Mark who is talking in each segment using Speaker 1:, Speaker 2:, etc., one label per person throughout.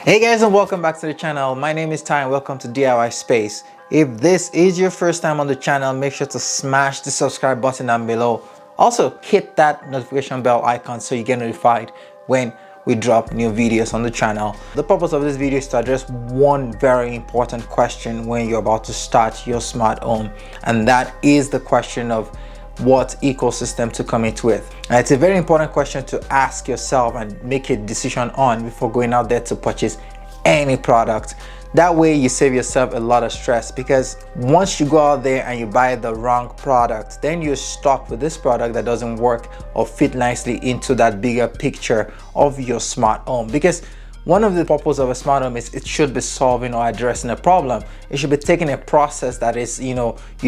Speaker 1: Hey guys, and welcome back to the channel. My name is Ty and welcome to DIY Space. If this is your first time on the channel, make sure to smash the subscribe button down below. Also hit that notification bell icon so you get notified when we drop new videos on the channel. The purpose of this video is to address one very important question when you're about to start your smart home, and that is the question of what ecosystem to commit with. And it's a very important question to ask yourself and make a decision on before going out there to purchase any product. That way you save yourself a lot of stress, because once you go out there and you buy the wrong product, then you're stuck with this product that doesn't work or fit nicely into that bigger picture of your smart home. Because one of the purposes of a smart home is it should be solving or addressing a problem. It should be taking a process that is, you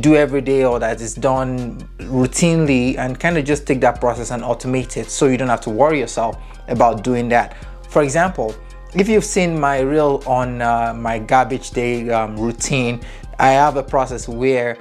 Speaker 1: do every day or that is done routinely, and kind of just take that process and automate it so you don't have to worry yourself about doing that. For example, if you've seen my reel on my garbage day routine, I have a process where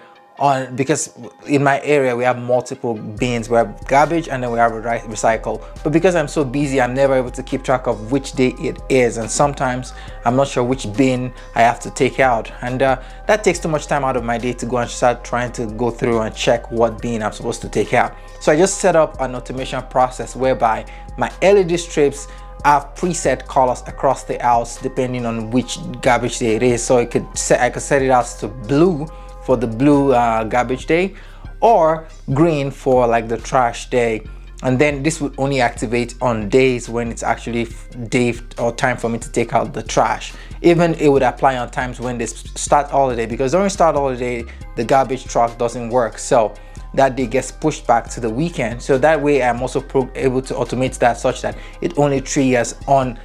Speaker 1: because in my area we have multiple bins. We have garbage and then we have recycle, but because I'm so busy, I'm never able to keep track of which day it is, and sometimes I'm not sure which bin I have to take out, and that takes too much time out of my day to go and start trying to go through and check what bin I'm supposed to take out. So I just set up an automation process whereby my LED strips have preset colors across the house depending on which garbage day it is. So I could set it out to blue for the blue garbage day, or green for like the trash day, and then this would only activate on days when it's actually day or time for me to take out the trash. Even it would apply on times when they start holiday, because during start holiday the garbage truck doesn't work, so that day gets pushed back to the weekend. So that way I'm also able to automate that such that it only triggers on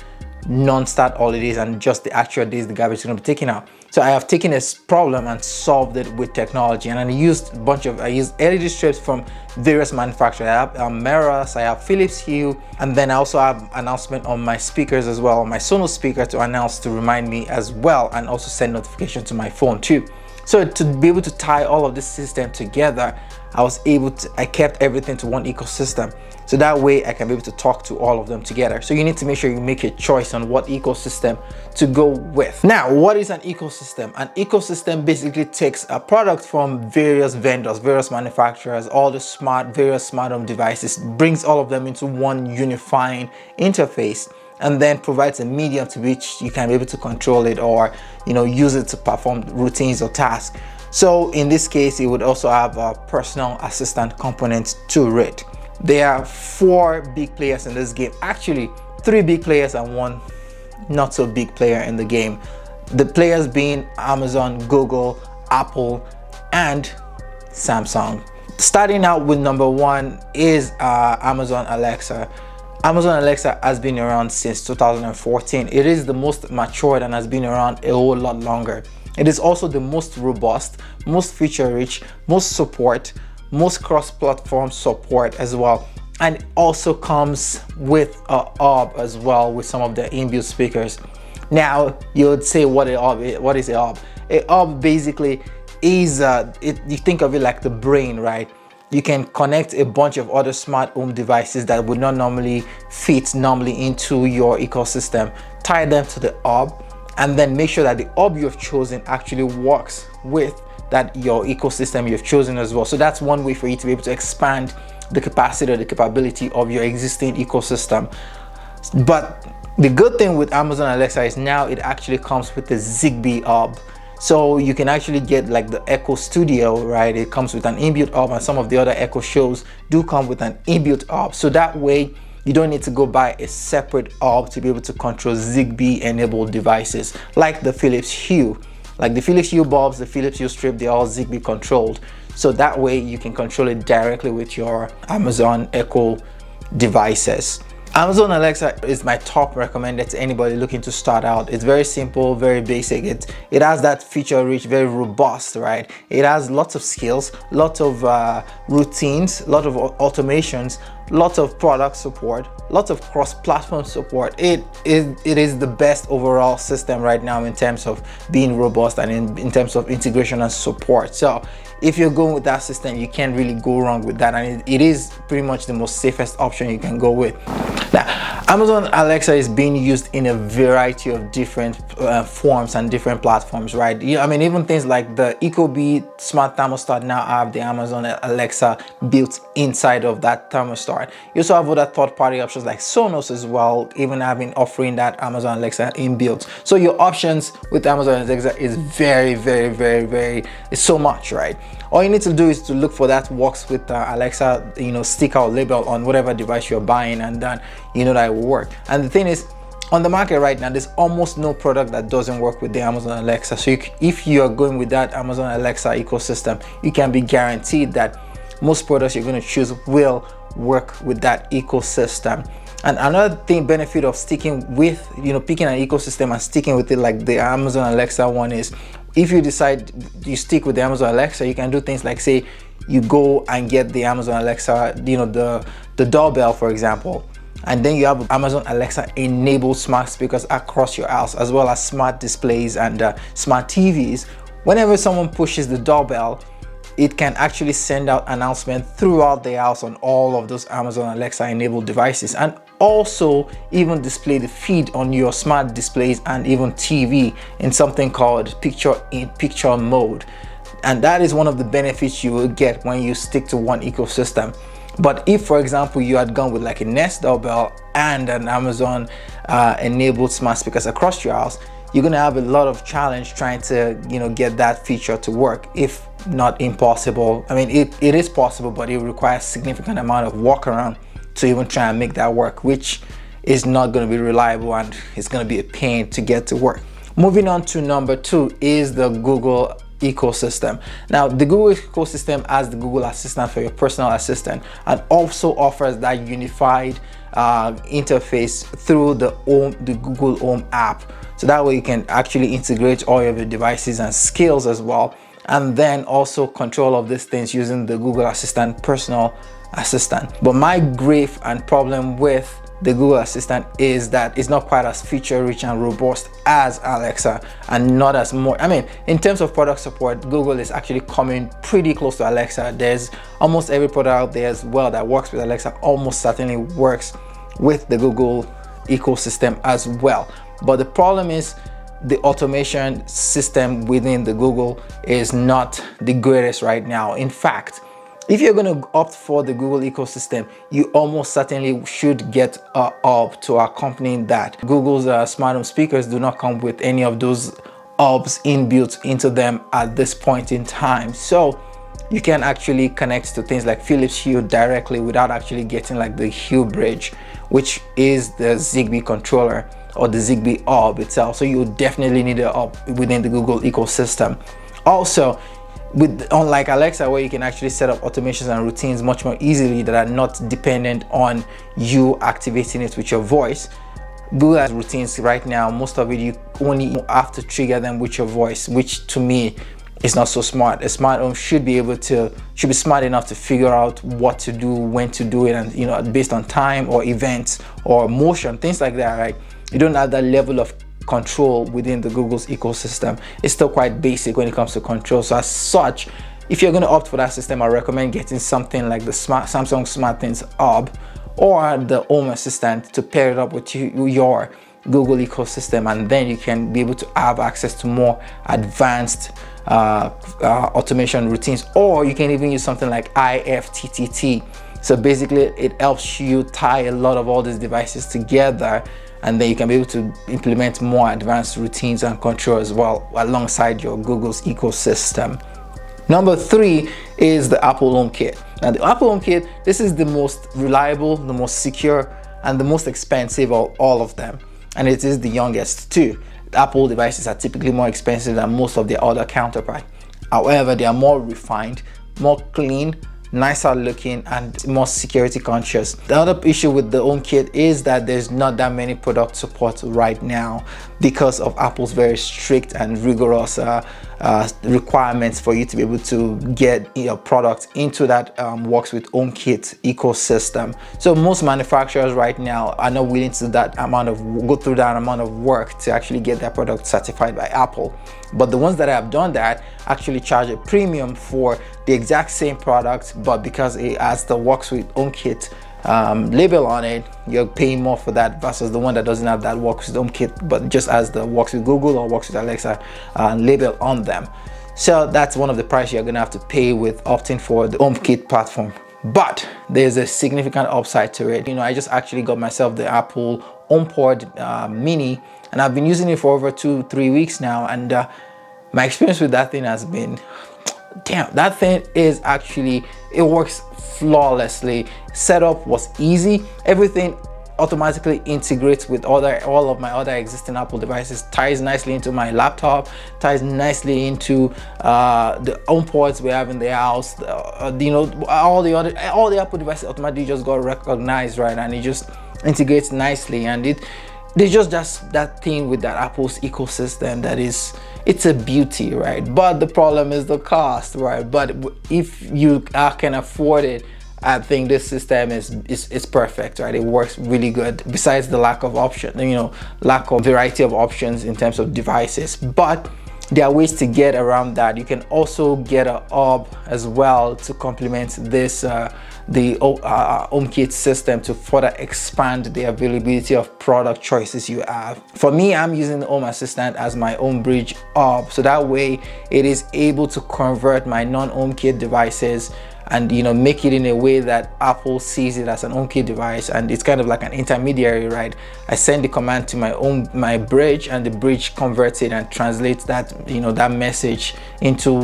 Speaker 1: non-start holidays and just the actual days the garbage is going to be taken out. So I have taken this problem and solved it with technology, and I used LED strips from various manufacturers. I have Meras, I have Philips Hue, and then I also have announcement on my speakers as well, on my Sonos speaker, to announce, to remind me as well, and also send notification to my phone too. So to be able to tie all of this system together, I kept everything to one ecosystem, so that way I can be able to talk to all of them together. So you need to make sure you make a choice on what ecosystem to go with. Now, what is an ecosystem? An ecosystem basically takes a product from various vendors, various manufacturers, all the various smart home devices, brings all of them into one unifying interface, and then provides a medium to which you can be able to control it, or use it to perform routines or tasks. So in this case, it would also have a personal assistant component to it. There are 4 big players in this game, actually 3 big players and 1 not so big player in the game. The players being Amazon, Google, Apple, and Samsung. Starting out with number 1 is Amazon Alexa. Amazon Alexa has been around since 2014. It is the most matured and has been around a whole lot longer. It is also the most robust, most feature rich, most support, most cross-platform support as well, and also comes with a hub as well with some of the inbuilt speakers. Now you would say, what is a hub? A hub basically is you think of it like the brain, right? You can connect a bunch of other smart home devices that would not normally fit into your ecosystem, tie them to the hub, and then make sure that the hub you've chosen actually works with your ecosystem you've chosen as well. So that's one way for you to be able to expand the capacity or the capability of your existing ecosystem. But the good thing with Amazon Alexa is now it actually comes with the Zigbee hub. So you can actually get like the Echo Studio, right? It comes with an inbuilt hub, and some of the other Echo shows do come with an inbuilt hub. So that way you don't need to go buy a separate hub to be able to control Zigbee enabled devices like the Philips Hue. Like the Philips Hue bulbs, the Philips Hue strip, they're all Zigbee controlled. So that way you can control it directly with your Amazon Echo devices. Amazon Alexa is my top recommended to anybody looking to start out. It's very simple, very basic. It has that feature rich, very robust, right? It has lots of skills, lots of routines, lot of automations, lots of product support, lots of cross-platform support. It is the best overall system right now in terms of being robust and in terms of integration and support. So if you're going with that system, you can't really go wrong with that, and it is pretty much the most safest option you can go with. Now, Amazon Alexa is being used in a variety of different forms and different platforms, right? I mean, even things like the Ecobee smart thermostat now have the Amazon Alexa built inside of that thermostat. You also have other third-party options like Sonos as well, even offering that Amazon Alexa inbuilt. So your options with Amazon Alexa is it's so much, right? All you need to do is to look for that works with Alexa, sticker or label on whatever device you're buying, and then that it will work. And the thing is, on the market right now, there's almost no product that doesn't work with the Amazon Alexa. So if you're going with that Amazon Alexa ecosystem, you can be guaranteed that most products you're going to choose will work with that ecosystem. And another benefit of sticking with, picking an ecosystem and sticking with it like the Amazon Alexa one is, if you decide you stick with the Amazon Alexa, you can do things like, say, you go and get the Amazon Alexa, the doorbell, for example, and then you have Amazon Alexa enabled smart speakers across your house, as well as smart displays and smart TVs. Whenever someone pushes the doorbell, it can actually send out announcements throughout the house on all of those Amazon Alexa enabled devices, and also even display the feed on your smart displays and even TV in something called picture mode. And that is one of the benefits you will get when you stick to one ecosystem. But if, for example, you had gone with like a Nest doorbell and an Amazon enabled smart speakers across your house, you're gonna have a lot of challenge trying to get that feature to work, if not impossible. I mean, it is possible, but it requires significant amount of workaround to even try and make that work, which is not going to be reliable, and it's going to be a pain to get to work. Moving on to number 2 is the Google ecosystem. Now, the Google ecosystem has the Google Assistant for your personal assistant, and also offers that unified interface through the Google Home app. So that way you can actually integrate all of your devices and skills as well, and then also control of these things using the Google Assistant personal assistant. But my grief and problem with the Google Assistant is that it's not quite as feature rich and robust as Alexa, and not as more, I mean, in terms of product support, Google is actually coming pretty close to Alexa. There's almost every product out there as well that works with Alexa almost certainly works with the Google ecosystem as well. But the problem is the automation system within the Google is not the greatest right now. In fact, if you're going to opt for the Google ecosystem, you almost certainly should get up to accompanying that. Google's smart home speakers do not come with any of those hubs inbuilt into them at this point in time. So you can actually connect to things like Philips Hue directly without actually getting like the Hue bridge, which is the Zigbee controller or the Zigbee hub itself. So you definitely need a hub within the Google ecosystem. Also, unlike Alexa, where you can actually set up automations and routines much more easily that are not dependent on you activating it with your voice, Google has routines right now. Most of it you only have to trigger them with your voice, which to me is not so smart. A smart home should be smart enough to figure out what to do, when to do it, and based on time or events or motion, things like that, right? You don't have that level of control within the Google's ecosystem. It's still quite basic when it comes to control. So as such, if you're going to opt for that system, I recommend getting something like the Samsung SmartThings hub or the Home Assistant to pair it up with your Google ecosystem, and then you can be able to have access to more advanced automation routines. Or you can even use something like IFTTT. So basically it helps you tie a lot of all these devices together, and then you can be able to implement more advanced routines and control as well alongside your Google's ecosystem. Number 3 is the Apple Homekit. Now the Apple Homekit, this is the most reliable, the most secure, and the most expensive of all of them, and it is the youngest too. Apple devices are typically more expensive than most of their other counterparts. However, they are more refined, more clean, nicer looking and more security conscious. The other issue with the Homekit is that there's not that many product support right now because of Apple's very strict and rigorous requirements for you to be able to get your product into that works with Homekit ecosystem. So most manufacturers right now are not willing to go through that amount of work to actually get their product certified by Apple. But the ones that have done that actually charge a premium for the exact same product, but because it has the works with Homekit label on it, you're paying more for that versus the one that doesn't have that works with Homekit but just has the works with Google or works with Alexa label on them. So that's one of the prices you're gonna have to pay with opting for the Homekit platform. But there's a significant upside to it. I just actually got myself the Apple HomePod Mini, and I've been using it for over 2-3 weeks now, and my experience with that thing has been, damn, that thing is actually, it works flawlessly. Setup was easy. Everything automatically integrates with all of my other existing Apple devices, ties nicely into my laptop, ties nicely into the HomePods we have in the house. All the Apple devices automatically just got recognized, right? And it just integrates nicely, and there's just that thing with that Apple's ecosystem that is, it's a beauty, right? But the problem is the cost, right? But if you can afford it, I think this system is perfect, right? It works really good, besides the lack of lack of variety of options in terms of devices. But there are ways to get around that. You can also get a hub as well to complement this the HomeKit system to further expand the availability of product choices you have. For me, I'm using the Home Assistant as my home bridge hub, so that way it is able to convert my non-HomeKit devices and make it in a way that Apple sees it as an HomeKit device, and it's kind of like an intermediary, right? I send the command to my bridge, and the bridge converts it and translates that that message into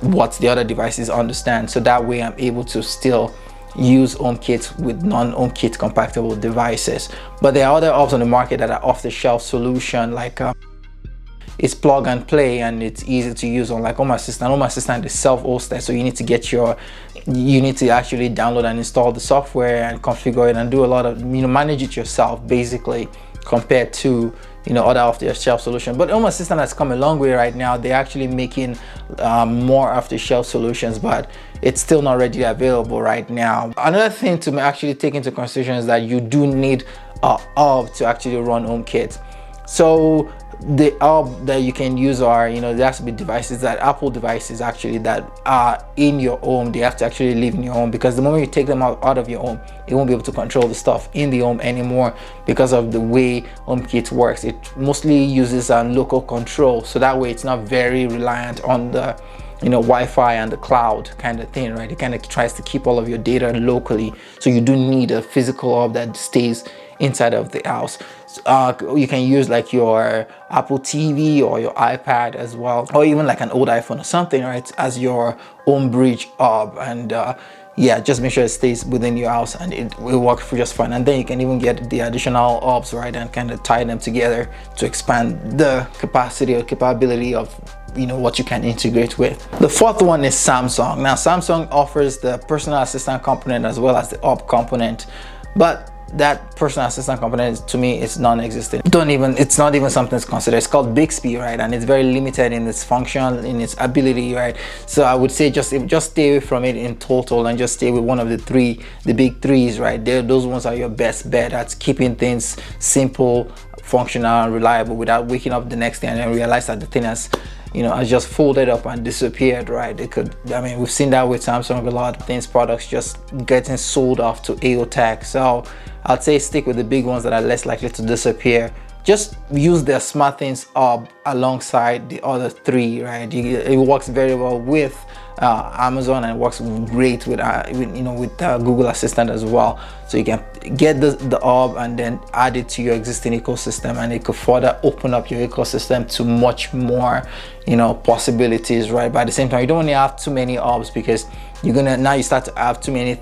Speaker 1: what the other devices understand. So that way I'm able to still use HomeKit with non-HomeKit compatible devices. But there are other hubs on the market that are off-the-shelf solution, like it's plug and play, and it's easy to use on like Home Assistant. Home Assistant is self-hosted, so you need to actually download and install the software and configure it and do a lot of manage it yourself basically, compared to other off-the-shelf solution. But Home Assistant has come a long way right now. They're actually making more off-the-shelf solutions, but it's still not readily available right now. Another thing to actually take into consideration is that you do need a hub to actually run HomeKit. So the hub that you can use are, there has to be devices that Apple devices actually that are in your home. They have to actually live in your home, because the moment you take them out of your home, you won't be able to control the stuff in the home anymore because of the way HomeKit works. It mostly uses local control, so that way it's not very reliant on the Wi-Fi and the cloud kind of thing, right? It kind of tries to keep all of your data locally, so you do need a physical hub that stays inside of the house. You can use like your Apple TV or your iPad as well, or even like an old iPhone or something, right, as your home bridge hub. And yeah, just make sure it stays within your house, and it will work just fine. And then you can even get the additional hubs, right, and kind of tie them together to expand the capacity or capability of what you can integrate with. The fourth one is Samsung. Now Samsung offers the personal assistant component as well as the hub component, but that personal assistant component to me is non-existent. It's not even something that's considered. It's called Bixby, right? And it's very limited in its function, in its ability, right? So I would say just stay away from it in total, and just stay with one of the big threes, right? Those ones are your best bet at keeping things simple, functional, and reliable without waking up the next day and then realize that the thing has just folded up and disappeared, right? We've seen that with Samsung, a lot of things, products just getting sold off to AOTech. So I'd say stick with the big ones that are less likely to disappear. Just use their SmartThings hub alongside the other three, right? It works very well with Amazon, and it works great with Google Assistant as well. So you can get the hub and then add it to your existing ecosystem, and it could further open up your ecosystem to much more possibilities, right? But at the same time, you don't want to have too many hubs, because you start to have too many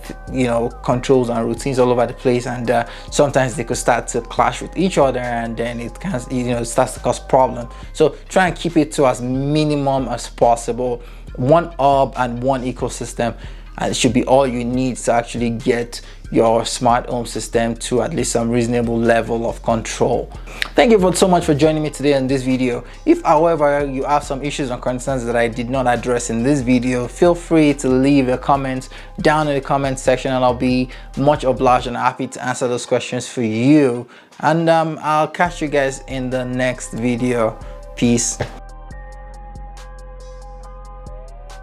Speaker 1: controls and routines all over the place, and sometimes they could start to clash with each other, and then it can it starts to cause problems. So try and keep it to as minimum as possible. One hub and one ecosystem and it should be all you need to actually get your smart home system to at least some reasonable level of control. Thank you so much for joining me today in this video. If however you have some issues or concerns that I did not address in this video, feel free to leave a comment down in the comment section, and I'll be much obliged and happy to answer those questions for you. And I'll catch you guys in the next video. Peace.